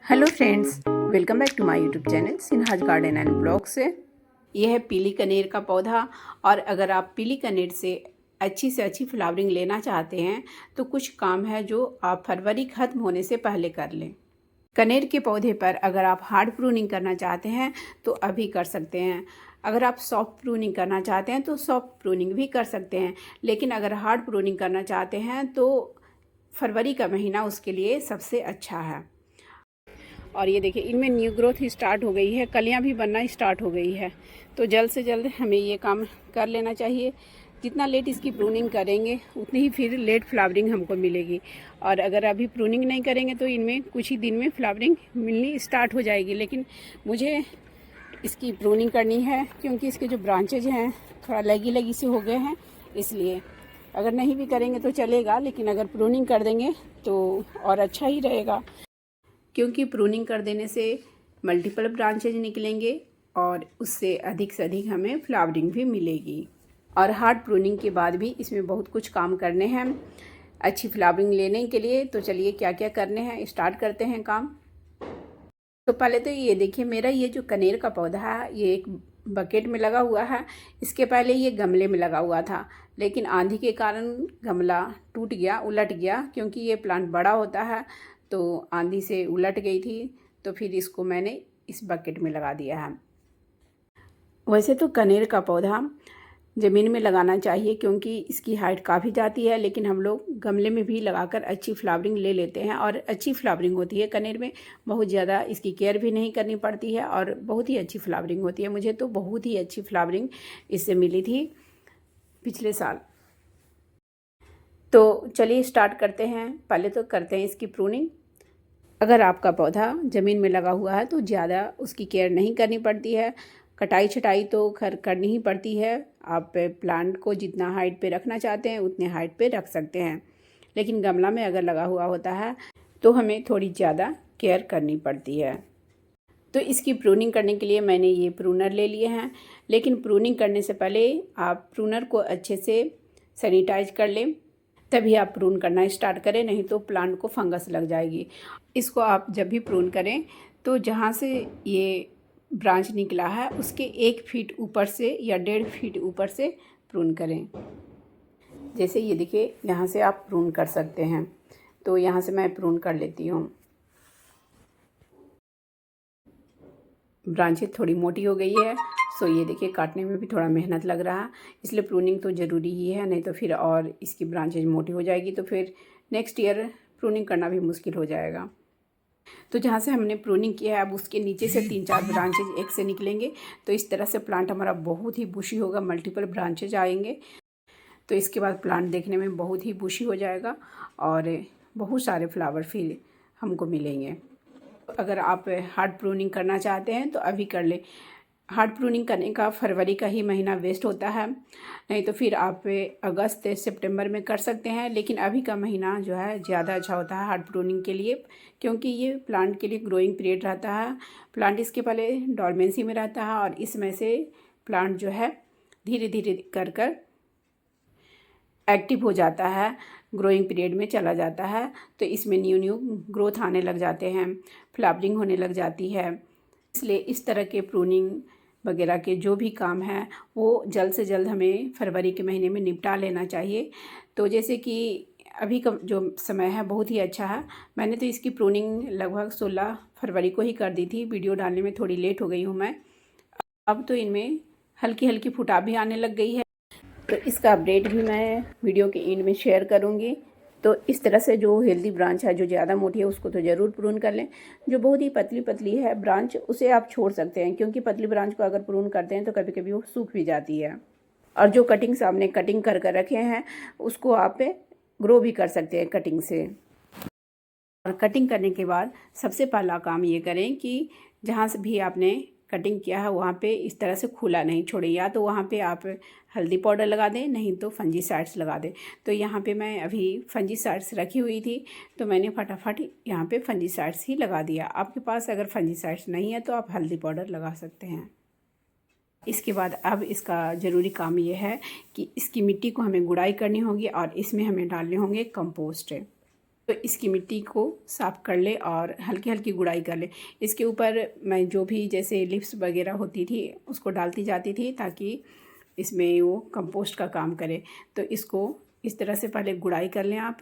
Hello friends, welcome back to my YouTube channel Sinha's garden and blog से। यह है पीली कनेर का पौधा। और अगर आप पीली कनेर से अच्छी फ्लावरिंग लेना चाहते हैं तो कुछ काम है जो आप फरवरी ख़त्म होने से पहले कर लें। कनेर के पौधे पर अगर आप हार्ड प्रूनिंग करना चाहते हैं तो अभी कर सकते हैं। अगर आप सॉफ्ट प्रूनिंग करना चाहते हैं तो सॉफ्ट प्रूनिंग भी कर सकते हैं। लेकिन अगर हार्ड प्रूनिंग करना चाहते हैं तो फरवरी का महीना उसके लिए सबसे अच्छा है। और ये देखिए, इनमें न्यू ग्रोथ स्टार्ट हो गई है, कलियां भी बनना स्टार्ट हो गई है। तो जल्द से जल्द हमें ये काम कर लेना चाहिए। जितना लेट इसकी प्रूनिंग करेंगे उतनी ही फिर लेट फ्लावरिंग हमको मिलेगी। और अगर अभी प्रूनिंग नहीं करेंगे तो इनमें कुछ ही दिन में फ्लावरिंग मिलनी स्टार्ट हो जाएगी। लेकिन मुझे इसकी प्रूनिंग करनी है क्योंकि इसके जो ब्रांचेज हैं थोड़ा लगी लगी से हो गए हैं, इसलिए अगर नहीं भी करेंगे तो चलेगा, लेकिन अगर प्रूनिंग कर देंगे तो और अच्छा ही रहेगा। क्योंकि प्रूनिंग कर देने से मल्टीपल ब्रांचेज निकलेंगे और उससे अधिक से अधिक हमें फ्लावरिंग भी मिलेगी। और हार्ड प्रूनिंग के बाद भी इसमें बहुत कुछ काम करने हैं अच्छी फ्लावरिंग लेने के लिए। तो चलिए क्या क्या करने हैं, स्टार्ट करते हैं काम। तो पहले तो ये देखिए, मेरा ये जो कनेर का पौधा है ये एक बकेट में लगा हुआ है। इसके पहले ये गमले में लगा हुआ था, लेकिन आंधी के कारण गमला टूट गया, उलट गया। क्योंकि ये प्लांट बड़ा होता है तो आंधी से उलट गई थी, तो फिर इसको मैंने इस बकेट में लगा दिया है। वैसे तो कनेर का पौधा ज़मीन में लगाना चाहिए क्योंकि इसकी हाइट काफ़ी जाती है, लेकिन हम लोग गमले में भी लगाकर अच्छी फ्लावरिंग ले लेते हैं और अच्छी फ्लावरिंग होती है कनेर में। बहुत ज़्यादा इसकी केयर भी नहीं करनी पड़ती है और बहुत ही अच्छी फ्लावरिंग होती है। मुझे तो बहुत ही अच्छी फ्लावरिंग इससे मिली थी पिछले साल। तो चलिए स्टार्ट करते हैं। पहले तो करते हैं इसकी प्रूनिंग। अगर आपका पौधा ज़मीन में लगा हुआ है तो ज़्यादा उसकी केयर नहीं करनी पड़ती है। कटाई छटाई तो खैर करनी ही पड़ती है। आप प्लांट को जितना हाइट पे रखना चाहते हैं उतने हाइट पे रख सकते हैं, लेकिन गमला में अगर लगा हुआ होता है तो हमें थोड़ी ज़्यादा केयर करनी पड़ती है। तो इसकी प्रूनिंग करने के लिए मैंने ये प्रूनर ले लिए हैं। लेकिन प्रूनिंग करने से पहले आप प्रूनर को अच्छे से सैनिटाइज कर लें, तभी आप प्रून करना स्टार्ट करें, नहीं तो प्लांट को फंगस लग जाएगी। इसको आप जब भी प्रून करें तो जहाँ से ये ब्रांच निकला है उसके 1 फीट ऊपर से या 1.5 फीट ऊपर से प्रून करें। जैसे ये देखिए, यहाँ से आप प्रून कर सकते हैं। तो यहाँ से मैं प्रून कर लेती हूँ। ब्रांचें थोड़ी मोटी हो गई है, सो ये देखिए काटने में भी थोड़ा मेहनत लग रहा है, इसलिए प्रूनिंग तो ज़रूरी ही है, नहीं तो फिर और इसकी ब्रांचेज मोटी हो जाएगी तो फिर नेक्स्ट ईयर प्रूनिंग करना भी मुश्किल हो जाएगा। तो जहाँ से हमने प्रूनिंग किया है अब उसके नीचे से 3-4 ब्रांचेज एक से निकलेंगे। तो इस तरह से प्लांट हमारा बहुत ही बुशी होगा, मल्टीपल ब्रांचेज आएंगे। तो इसके बाद प्लांट देखने में बहुत ही बुशी हो जाएगा और बहुत सारे फ्लावर फिर हमको मिलेंगे। अगर आप हार्ड प्रूनिंग करना चाहते हैं तो अभी कर लें। हार्ड प्रूनिंग करने का फरवरी का ही महीना वेस्ट होता है, नहीं तो फिर आप अगस्त सितंबर में कर सकते हैं। लेकिन अभी का महीना जो है ज़्यादा अच्छा होता है हार्ड प्रूनिंग के लिए, क्योंकि ये प्लांट के लिए ग्रोइंग पीरियड रहता है। प्लांट इसके पहले डॉर्मेंसी में रहता है और इसमें से प्लांट जो है धीरे धीरे कर कर एक्टिव हो जाता है, ग्रोइंग पीरियड में चला जाता है। तो इसमें न्यू ग्रोथ आने लग जाते हैं, फ्लावरिंग होने लग जाती है। इसलिए इस तरह के प्रूनिंग वगैरह के जो भी काम है वो जल्द से जल्द हमें फरवरी के महीने में निपटा लेना चाहिए। तो जैसे कि अभी का जो समय है बहुत ही अच्छा है। मैंने तो इसकी प्रूनिंग लगभग 16 फरवरी को ही कर दी थी। वीडियो डालने में थोड़ी लेट हो गई हूँ मैं। अब तो इनमें हल्की हल्की फुटाव भी आने लग गई है, तो इसका अपडेट भी मैं वीडियो के एंड में शेयर करूँगी। तो इस तरह से जो हेल्दी ब्रांच है, जो ज़्यादा मोटी है, उसको तो ज़रूर प्रून कर लें। जो बहुत ही पतली पतली है ब्रांच उसे आप छोड़ सकते हैं, क्योंकि पतली ब्रांच को अगर प्रून करते हैं तो कभी कभी वो सूख भी जाती है। और जो कटिंग सामने कटिंग कर कर रखे हैं उसको आप ग्रो भी कर सकते हैं कटिंग से। और कटिंग करने के बाद सबसे पहला काम ये करें कि जहाँ से भी आपने कटिंग किया है वहाँ पे इस तरह से खुला नहीं छोड़ें। या तो वहाँ पे आप हल्दी पाउडर लगा दें, नहीं तो फंजीसाइड्स लगा दें। तो यहाँ पे मैं अभी फंजीसाइड्स रखी हुई थी तो मैंने फटाफट यहाँ पे फंजीसाइड्स ही लगा दिया। आपके पास अगर फंजीसाइड्स नहीं है तो आप हल्दी पाउडर लगा सकते हैं। इसके बाद अब इसका ज़रूरी काम ये है कि इसकी मिट्टी को हमें गुड़ाई करनी होगी और इसमें हमें डालने होंगे कंपोस्ट। तो इसकी मिट्टी को साफ़ कर ले और हल्की हल्की गुड़ाई कर ले। इसके ऊपर मैं जो भी जैसे लिप्स वगैरह होती थी उसको डालती जाती थी ताकि इसमें वो कंपोस्ट का काम करे। तो इसको इस तरह से पहले गुड़ाई कर लें आप,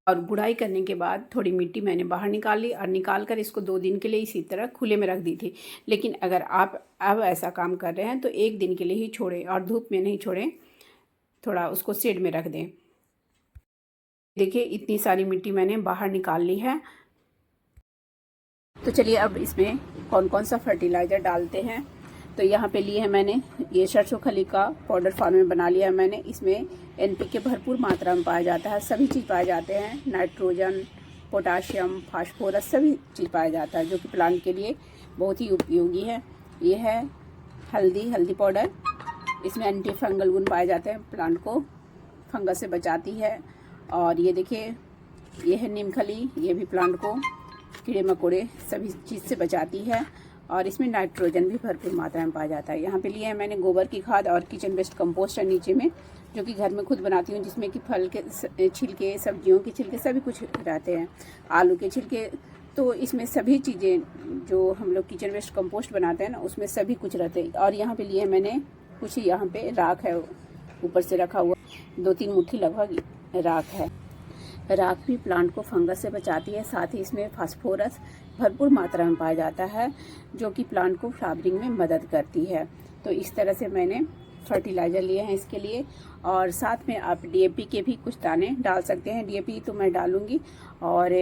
और गुड़ाई करने के बाद थोड़ी मिट्टी मैंने बाहर निकाल ली और निकाल कर इसको 2 दिन के लिए इसी तरह खुले में रख दी थी। लेकिन अगर आप अब ऐसा काम कर रहे हैं तो 1 दिन के लिए ही छोड़ें और धूप में नहीं छोड़ें, थोड़ा उसको शेड में रख दें। देखिए इतनी सारी मिट्टी मैंने बाहर निकाल ली है। तो चलिए अब इसमें कौन कौन सा फर्टिलाइज़र डालते हैं। तो यहाँ पे लिए हैं मैंने ये सरसों खली का पाउडर फॉर्म में बना लिया है मैंने। इसमें NPK भरपूर मात्रा में पाया जाता है, सभी चीज़ पाए जाते हैं, नाइट्रोजन, पोटाशियम, फास्फोरस सभी चीज़ पाया जाता है जो कि प्लांट के लिए बहुत ही उपयोगी है। ये है हल्दी पाउडर, इसमें एंटी फंगल गुण पाए जाते हैं, प्लांट को फंगस से बचाती है। और ये देखिए ये है नीम खली, ये भी प्लांट को कीड़े मकोड़े सभी चीज़ से बचाती है। और इसमें नाइट्रोजन भी भरपूर मात्रा में पाया जाता है। यहाँ पे लिए है मैंने गोबर की खाद और किचन वेस्ट कंपोस्ट है नीचे में, जो कि घर में खुद बनाती हूँ, जिसमें कि फल के छिलके, सब्जियों के छिलके सभी कुछ रहते हैं, आलू के छिलके। तो इसमें सभी चीज़ें जो हम लोग किचन वेस्ट कंपोस्ट बनाते हैं ना उसमें सभी कुछ रहते हैं। और यहाँ पे लिए मैंने कुछ यहाँ पे राख है ऊपर से रखा हुआ, 2-3 मुट्ठी लगभग राख है। राख भी प्लांट को फंगस से बचाती है, साथ ही इसमें फास्फोरस भरपूर मात्रा में पाया जाता है जो कि प्लांट को फ्लावरिंग में मदद करती है। तो इस तरह से मैंने फर्टिलाइज़र लिए हैं इसके लिए। और साथ में आप DAP के भी कुछ दाने डाल सकते हैं। DAP तो मैं डालूँगी, और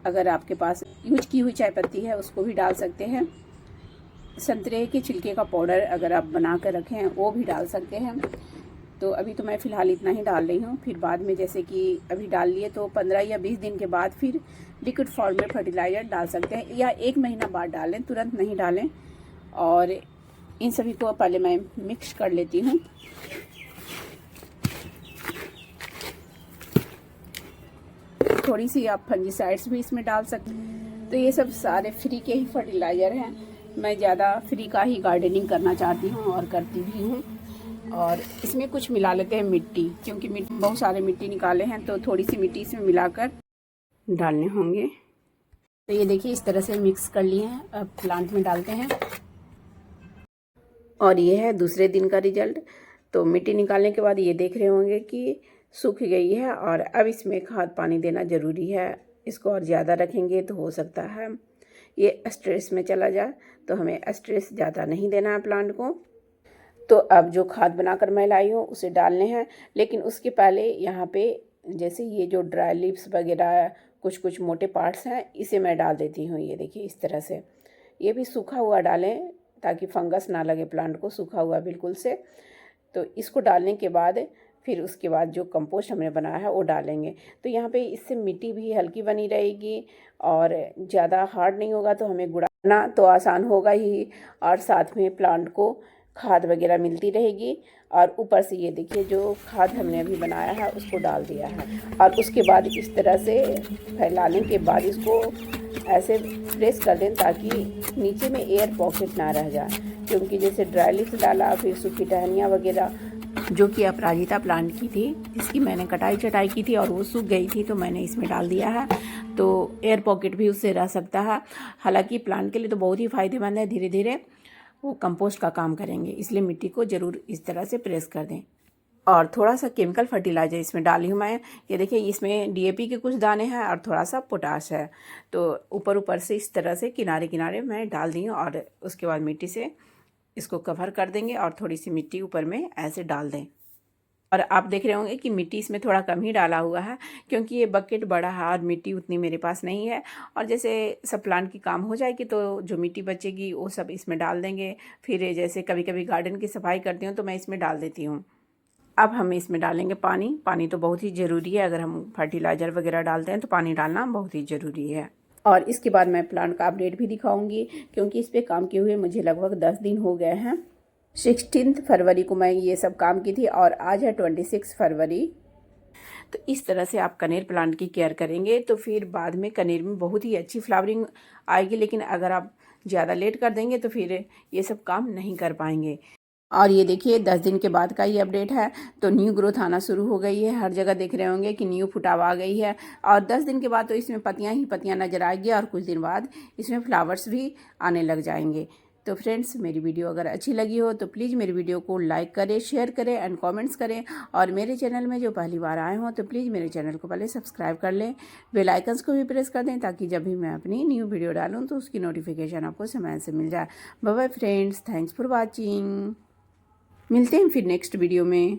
अगर आपके पास यूज की हुई चाय पत्ती है उसको भी डाल सकते हैं। संतरे के छिलके का पाउडर अगर आप बना कर रखें हैं वो भी डाल सकते हैं। तो अभी तो मैं फ़िलहाल इतना ही डाल रही हूँ, फिर बाद में जैसे कि अभी डाल लिए तो 15 या 20 दिन के बाद फिर लिक्विड फॉर्म में फर्टिलाइज़र डाल सकते हैं, या 1 महीना बाद डालें, तुरंत नहीं डालें। और इन सभी को पहले मैं मिक्स कर लेती हूँ। थोड़ी सी आप फंजीसाइड्स भी इसमें डाल सकते हैं। तो ये सब सारे फ्री के ही फर्टिलाइज़र हैं। मैं ज़्यादा फ्री का ही गार्डनिंग करना चाहती हूँ और करती भी हूँ। और इसमें कुछ मिला लेते हैं मिट्टी, क्योंकि मिट्टी बहुत सारे मिट्टी निकाले हैं तो थोड़ी सी मिट्टी इसमें मिलाकर डालने होंगे। तो ये देखिए इस तरह से मिक्स कर लिए हैं, अब प्लांट में डालते हैं। और ये है दूसरे दिन का रिजल्ट। तो मिट्टी निकालने के बाद ये देख रहे होंगे कि सूख गई है, और अब इसमें खाद पानी देना ज़रूरी है। इसको और ज़्यादा रखेंगे तो हो सकता है ये स्ट्रेस में चला जाए, तो हमें स्ट्रेस ज़्यादा नहीं देना है प्लांट को। तो अब जो खाद बनाकर मैं लाई हूँ उसे डालने हैं, लेकिन उसके पहले यहाँ पे जैसे ये जो ड्राई लीव्स वगैरह कुछ मोटे पार्ट्स हैं इसे मैं डाल देती हूँ। ये देखिए इस तरह से, ये भी सूखा हुआ डालें ताकि फंगस ना लगे प्लांट को, सूखा हुआ बिल्कुल से। तो इसको डालने के बाद फिर उसके बाद जो कंपोस्ट हमने बनाया है वो डालेंगे। तो यहाँ पे इससे मिट्टी भी हल्की बनी रहेगी और ज़्यादा हार्ड नहीं होगा, तो हमें गुड़ाना तो आसान होगा ही, और साथ में प्लांट को खाद वगैरह मिलती रहेगी। और ऊपर से ये देखिए जो खाद हमने अभी बनाया है उसको डाल दिया है, और उसके बाद इस तरह से फैलाने के बाद इसको ऐसे प्रेस कर दें ताकि नीचे में एयर पॉकेट ना रह जाए। क्योंकि जैसे ड्राई लीव्स डाला, फिर सूखी टहनियाँ वगैरह जो कि अपराजिता प्लांट की थी, जिसकी मैंने कटाई चटाई की थी और वो सूख गई थी, तो मैंने इसमें डाल दिया है। तो एयर पॉकेट भी उससे रह सकता है। हालांकि प्लांट के लिए तो बहुत ही फ़ायदेमंद है, धीरे धीरे वो कंपोस्ट का काम करेंगे, इसलिए मिट्टी को ज़रूर इस तरह से प्रेस कर दें। और थोड़ा सा केमिकल फर्टिलाइज़र इसमें डाली हूँ मैं। ये देखिए इसमें DAP के कुछ दाने हैं और थोड़ा सा पोटाश है। तो ऊपर से इस तरह से किनारे किनारे मैं डाल दी हूँ, और उसके बाद मिट्टी से इसको कवर कर देंगे और थोड़ी सी मिट्टी ऊपर में ऐसे डाल दें। और आप देख रहे होंगे कि मिट्टी इसमें थोड़ा कम ही डाला हुआ है, क्योंकि ये बकेट बड़ा है और मिट्टी उतनी मेरे पास नहीं है। और जैसे सब प्लांट की काम हो जाएगी तो जो मिट्टी बचेगी वो सब इसमें डाल देंगे। फिर जैसे कभी कभी गार्डन की सफाई करती हूँ तो मैं इसमें डाल देती हूँ। अब हम इसमें डालेंगे पानी। पानी तो बहुत ही ज़रूरी है, अगर हम फर्टिलाइज़र वगैरह डालते हैं तो पानी डालना बहुत ही ज़रूरी है। और इसके बाद मैं प्लांट का अपडेट भी दिखाऊंगी, क्योंकि इस पर काम किए हुए मुझे लगभग 10 दिन हो गए हैं। 16 फरवरी को मैं ये सब काम की थी और आज है 26 फरवरी। तो इस तरह से आप कनेर प्लांट की केयर करेंगे तो फिर बाद में कनेर में बहुत ही अच्छी फ्लावरिंग आएगी। लेकिन अगर आप ज़्यादा लेट कर देंगे तो फिर ये सब काम नहीं कर पाएंगे। और ये देखिए 10 दिन के बाद का ये अपडेट है। तो न्यू ग्रोथ आना शुरू हो गई है, हर जगह देख रहे होंगे कि न्यू फुटाव आ गई है। और 10 दिन के बाद तो इसमें पत्तियां ही पत्तियां नज़र आएगी और कुछ दिन बाद इसमें फ्लावर्स भी आने लग जाएंगे। तो फ्रेंड्स, मेरी वीडियो अगर अच्छी लगी हो तो प्लीज़ मेरी वीडियो को लाइक करें, शेयर करें एंड कमेंट्स करें। और मेरे चैनल में जो पहली बार आए हों तो प्लीज़ मेरे चैनल को पहले सब्सक्राइब कर लें, बेल आइकन्स को भी प्रेस कर दें ताकि जब भी मैं अपनी न्यू वीडियो डालूँ तो उसकी नोटिफिकेशन आपको समय से मिल जाए। Bye bye friends, thanks for watching. मिलते हैं फिर नेक्स्ट वीडियो में।